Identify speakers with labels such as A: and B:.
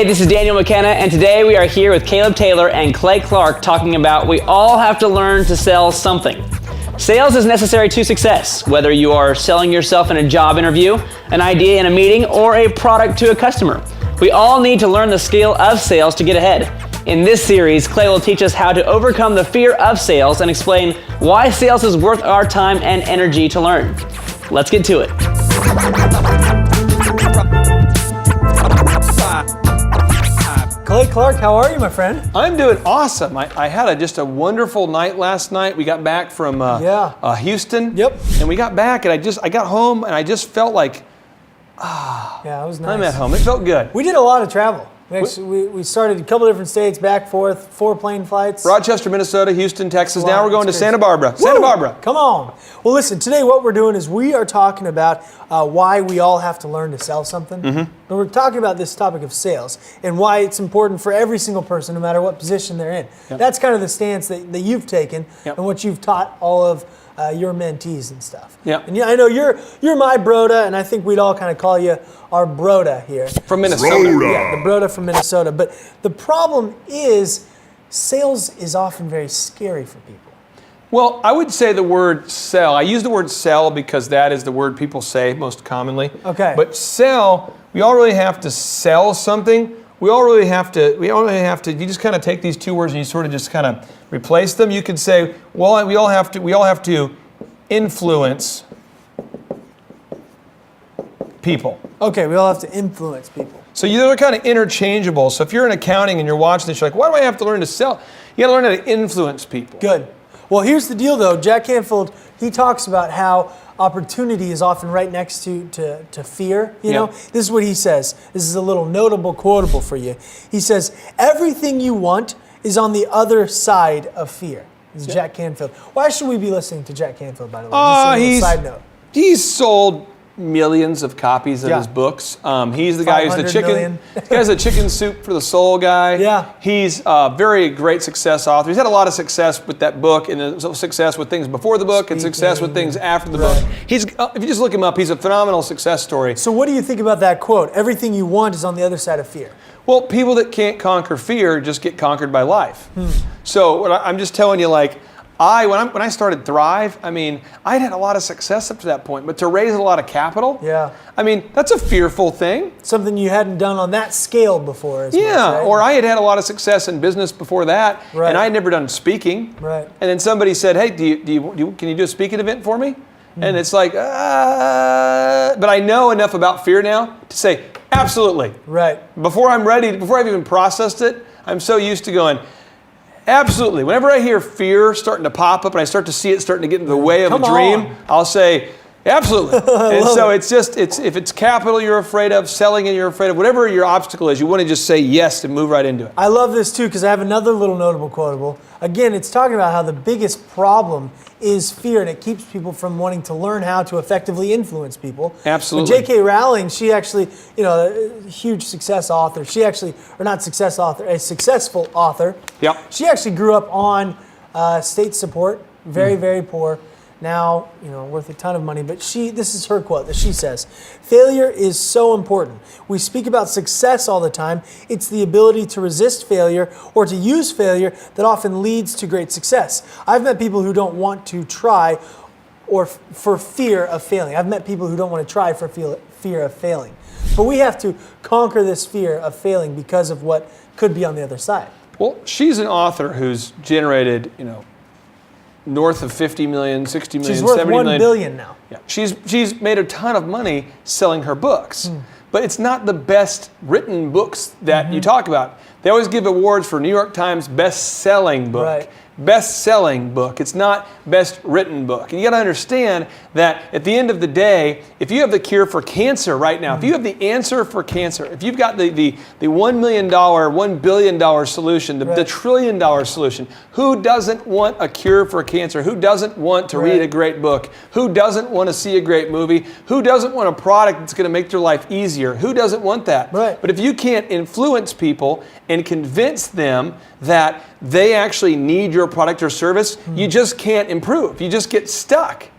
A: this is Daniel McKenna, and today we are here with Caleb Taylor and Clay Clark talking about we all have to learn to sell something. Sales is necessary to success, whether you are selling yourself in a job interview, an idea in a meeting, or a product to a customer. We all need to learn the skill of sales to get ahead. In this series, Clay will teach us how to overcome the fear of sales and explain why sales is worth our time and energy to learn. Let's get to it.
B: Clay Clark, how are you, my friend?
C: I'm doing awesome. I had just a wonderful night last night. We got back from Houston.
B: Yep.
C: And we got back, and I got home, and I just felt like,
B: yeah, it was nice.
C: I'm at home. It felt good.
B: We did a lot of travel. We started a couple different states, back, forth, 4 plane flights.
C: Rochester, Minnesota, Houston, Texas.
B: Wow,
C: now we're going to
B: crazy.
C: Santa Barbara.
B: Woo!
C: Santa Barbara.
B: Come on. Well, listen, today what we're doing is we are talking about why we all have to learn to sell something. Mm-hmm. And we're talking about this topic of sales and why it's important for every single person, no matter what position they're in.
C: Yep.
B: That's kind of the stance that you've taken
C: Yep.
B: and what you've taught all of your mentees and stuff.
C: Yep.
B: And I know you're my broda, and I think we'd all kind of call you our broda here.
C: From Minnesota.
B: Yeah, the broda from Minnesota. But the problem is sales is often very scary for people.
C: Well, I would say the word sell. I use the word sell because that is the word people say most commonly.
B: Okay.
C: But sell, we all really have to sell something. We all really have to, you just kind of take these two words and you sort of just kind of replace them. You could say, well, we all have to influence people.
B: Okay, we all have to influence people.
C: So they're kind of interchangeable. So if you're in accounting and you're watching this, you're like, why do I have to learn to sell? You got to learn how to influence people.
B: Good. Well, here's the deal, though. Jack Canfield, he talks about how opportunity is often right next to fear. You know, this is what he says. This is a little notable quotable for you. He says, everything you want is on the other side of fear. This is Jack Canfield. Why should we be listening to Jack Canfield, by the way? Just a little side note.
C: He's sold millions of copies of his books. He's the guy who's the chicken. This guy's a chicken soup for the soul guy.
B: Yeah.
C: He's a very great success author. He's had a lot of success with that book, and success with things before the book, and success with things after the book. He's if you just look him up, he's a phenomenal success story.
B: So what do you think about that quote? Everything you want is on the other side of fear.
C: Well, people that can't conquer fear just get conquered by life. So I'm just telling you, like, when I started Thrive, I mean, I'd had a lot of success up to that point, but to raise a lot of capital, I mean, that's a fearful thing.
B: Something you hadn't done on that scale before. As much, right?
C: Or I had a lot of success in business before that,
B: right.
C: and I had never done speaking.
B: Right.
C: And then somebody said, hey, can you do a speaking event for me? And it's like, but I know enough about fear now to say, absolutely.
B: Right.
C: Before I've even processed it, I'm so used to going, absolutely. Whenever I hear fear starting to pop up and I start to see it starting to get in the way of a dream, I'll say, absolutely. And so it's if it's capital you're afraid of, selling and you're afraid of, whatever your obstacle is, you want to just say yes and move right into it.
B: I love this too because I have another little notable quotable. Again, it's talking about how the biggest problem is fear, and it keeps people from wanting to learn how to effectively influence people.
C: Absolutely.
B: But J.K. Rowling, she actually, a huge success author. She actually, or not success author, a successful author.
C: Yep.
B: She actually grew up on state support, very, very poor. Now, worth a ton of money, but this is her quote that she says, failure is so important. We speak about success all the time. It's the ability to resist failure or to use failure that often leads to great success. I've met people who don't want to try or for fear of failing. I've met people who don't want to try for fear of failing. But we have to conquer this fear of failing because of what could be on the other side.
C: Well, she's an author who's generated, north of 50 million, 60 million,
B: She's worth
C: 70 million.
B: $1 billion now.
C: Yeah. She's made a ton of money selling her books. But it's not the best written books that you talk about. They always give awards for New York Times best-selling book.
B: Right.
C: Best-selling book. It's not best written book. And you got to understand that at the end of the day, if you have the cure for cancer right now, if you have the answer for cancer, if you've got the $1 million, $1 billion solution, the $1 trillion solution, who doesn't want a cure for cancer? Who doesn't want to read a great book? Who doesn't want to see a great movie? Who doesn't want a product that's going to make their life easier? Who doesn't want that?
B: Right.
C: But if you can't influence people and convince them that they actually need your product or service, you just can't improve. You just get stuck.